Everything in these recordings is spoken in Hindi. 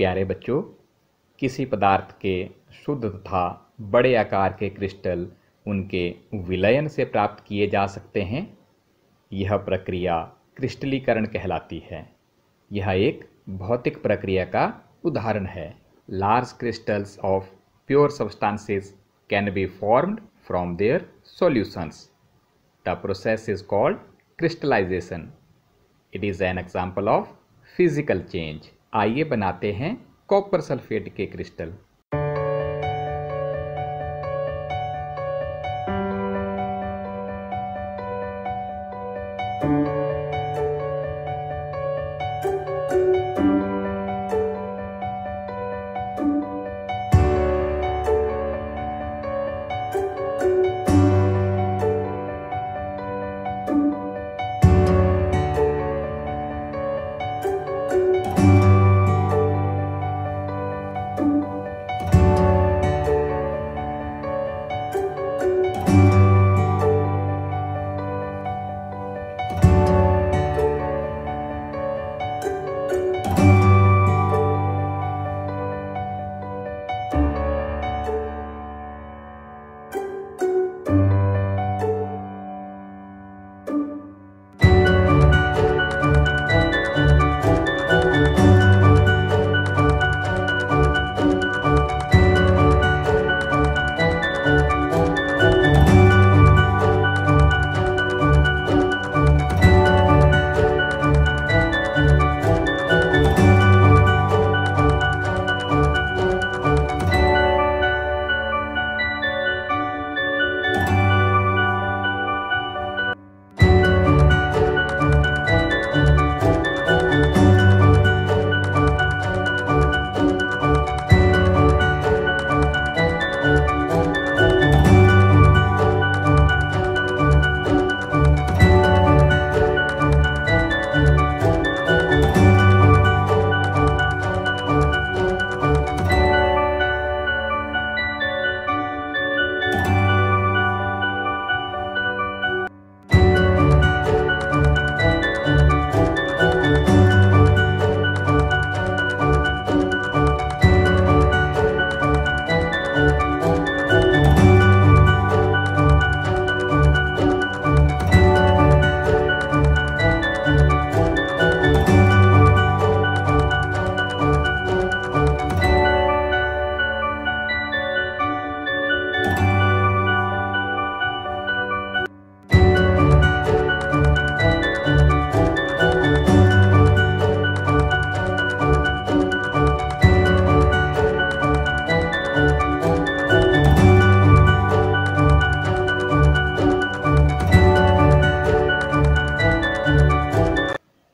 प्यारे बच्चों, किसी पदार्थ के शुद्ध तथा बड़े आकार के क्रिस्टल उनके विलयन से प्राप्त किए जा सकते हैं। यह प्रक्रिया क्रिस्टलीकरण कहलाती है। यह एक भौतिक प्रक्रिया का उदाहरण है। Large crystals of pure substances can be formed from their solutions. The process is called crystallisation. It is an example of physical change. आइए बनाते हैं कॉपर सल्फेट के क्रिस्टल।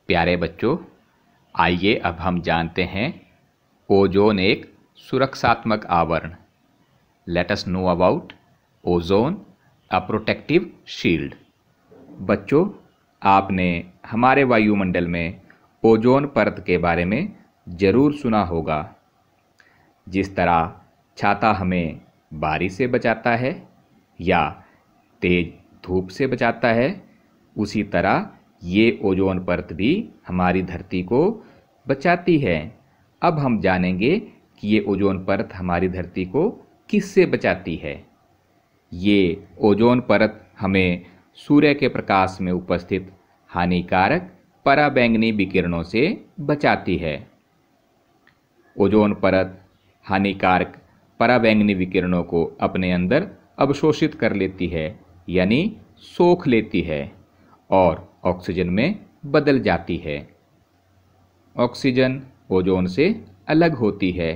प्यारे बच्चों, आइए अब हम जानते हैं ओजोन एक सुरक्षात्मक आवरण। Let us know about ozone, a protective shield. बच्चों, आपने हमारे वायुमंडल में ओजोन परत के बारे में ज़रूर सुना होगा। जिस तरह छाता हमें बारिश से बचाता है या तेज धूप से बचाता है, उसी तरह ये ओजोन परत भी हमारी धरती को बचाती है। अब हम जानेंगे कि ये ओजोन परत हमारी धरती को किससे बचाती है। ये ओजोन परत हमें सूर्य के प्रकाश में उपस्थित हानिकारक पराबैंगनी विकिरणों से बचाती है। ओजोन परत हानिकारक पराबैंगनी विकिरणों को अपने अंदर अवशोषित कर लेती है, यानी सोख लेती है और ऑक्सीजन में बदल जाती है। ऑक्सीजन ओजोन से अलग होती है।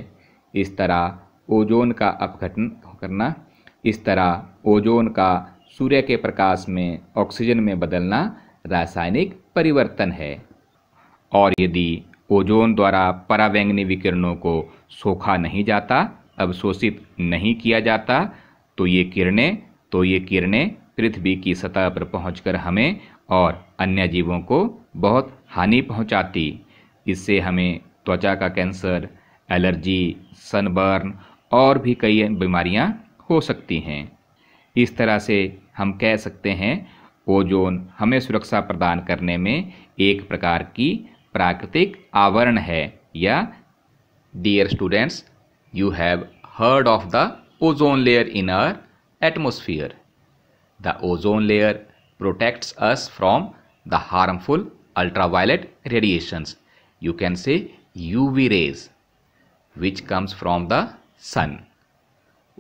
इस तरह ओजोन का अपघटन करना, इस तरह ओजोन का सूर्य के प्रकाश में ऑक्सीजन में बदलना रासायनिक परिवर्तन है। और यदि ओजोन द्वारा पराबैंगनी विकिरणों को सोखा नहीं जाता, अवशोषित नहीं किया जाता, तो ये किरणें पृथ्वी की सतह पर पहुंचकर हमें और अन्य जीवों को बहुत हानि पहुंचाती। इससे हमें त्वचा का कैंसर, एलर्जी, सनबर्न और भी कई बीमारियां हो सकती हैं। इस तरह से हम कह सकते हैं ओजोन हमें सुरक्षा प्रदान करने में एक प्रकार की प्राकृतिक आवरण है या Dear students, you have heard of the ozone layer in our atmosphere. The ozone layer protects us from the harmful ultraviolet radiations. You can say UV rays, which comes from the sun.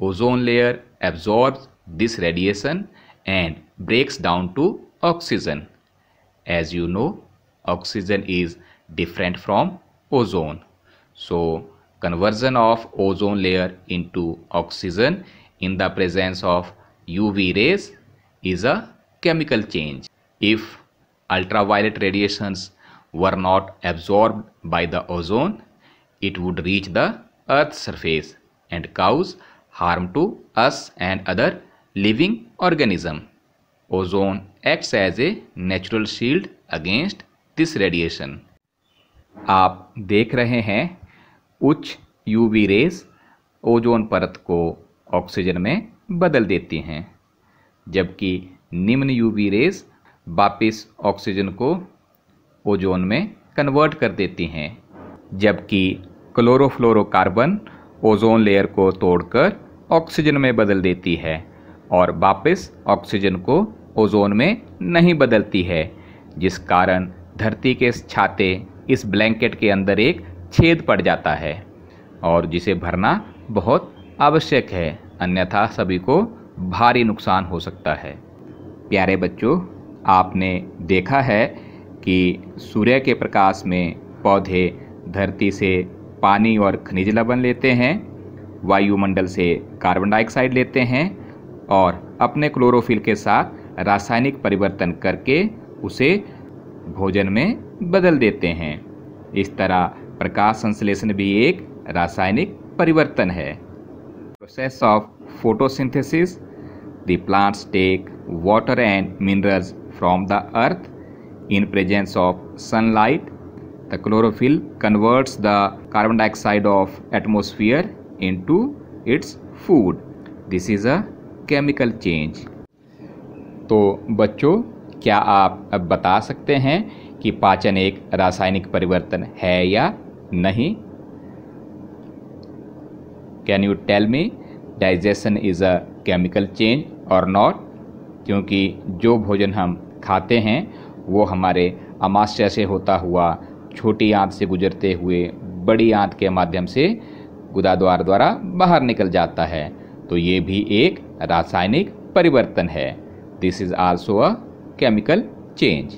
Ozone layer absorbs this radiation and breaks down to oxygen. As you know, oxygen is different from ozone. So, conversion of ozone layer into oxygen in the presence of UV rays is a chemical change. If ultraviolet radiations were not absorbed by the ozone, it would reach the Earth's surface and cause harm to us and other living organisms. Ozone acts as a natural shield against this radiation. आप देख रहे हैं उच्च यूवी रेज ओजोन परत को ऑक्सीजन में बदल देती हैं, जबकि निम्न यूवी रेज वापस ऑक्सीजन को ओजोन में कन्वर्ट कर देती हैं, जबकि क्लोरोफ्लोरोकार्बन ओजोन लेयर को तोड़कर ऑक्सीजन में बदल देती है और वापस ऑक्सीजन को ओजोन में नहीं बदलती है, जिस कारण धरती के छाते इस ब्लैंकेट के अंदर एक छेद पड़ जाता है और जिसे भरना बहुत आवश्यक है, अन्यथा सभी को भारी नुकसान हो सकता है। प्यारे बच्चों, आपने देखा है कि सूर्य के प्रकाश में पौधे धरती से पानी और खनिज लवण लेते हैं, वायुमंडल से कार्बन डाइऑक्साइड लेते हैं और अपने क्लोरोफिल के साथ रासायनिक परिवर्तन करके उसे भोजन में बदल देते हैं। इस तरह प्रकाश संश्लेषण भी एक रासायनिक परिवर्तन है। Process of photosynthesis, the plants take water and minerals from the earth in presence of sunlight. The chlorophyll converts the carbon dioxide of atmosphere into its food. This is a chemical change. तो बच्चों, क्या आप अब बता सकते हैं कि पाचन एक रासायनिक परिवर्तन है या नहीं? Can you tell me digestion is a chemical change or not? क्योंकि जो भोजन हम खाते हैं वो हमारे आमाशय से होता हुआ छोटी आंत से गुजरते हुए बड़ी आंत के माध्यम से गुदाद्वार द्वारा बाहर निकल जाता है, तो ये भी एक रासायनिक परिवर्तन है। This is also a chemical change.